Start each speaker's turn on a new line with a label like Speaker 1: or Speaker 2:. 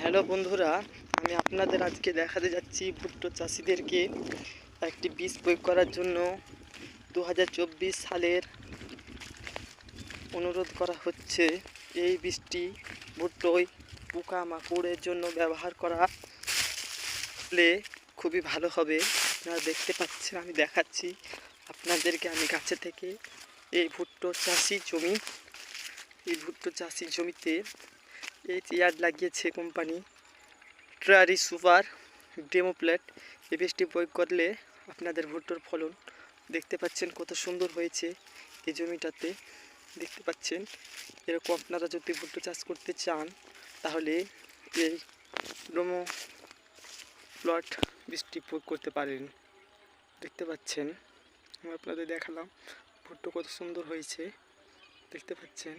Speaker 1: Hello বন্ধুরা, আমি আপনাদের আজকে দেখাতে যাচ্ছি ভুট্টো চাষিদেরকে একটি বীজ প্রয়োগ করার জন্য 2024 সালের অনুরোধ করা হচ্ছে। এই বীজটি ভুট্টোয় পোকামাকড়ের জন্য ব্যবহার করা হলে খুবই ভালো হবে। আপনারা দেখতে পাচ্ছেন, আমি দেখাচ্ছি আপনাদেরকে। আমি গাছে থেকে এই ভুট্টো চাষি জমিতে এই চেয়ার লাগিয়েছে কোম্পানি ট্রারি সুপার ডেমো প্লেট। এই বীজটি প্রয়োগ করলে আপনাদের ভুট্টোর ফলন দেখতে পাচ্ছেন কত সুন্দর হয়েছে। এই জমিটাতে দেখতে পাচ্ছেন। এরকম আপনারা যদি ভুট্টো চাষ করতে চান তাহলে এই ডেমো প্লট বীজটি প্রয়োগ করতে পারেন। দেখতে পাচ্ছেন, আমি আপনাদের দেখালাম ভুট্টো কত সুন্দর হয়েছে, দেখতে পাচ্ছেন।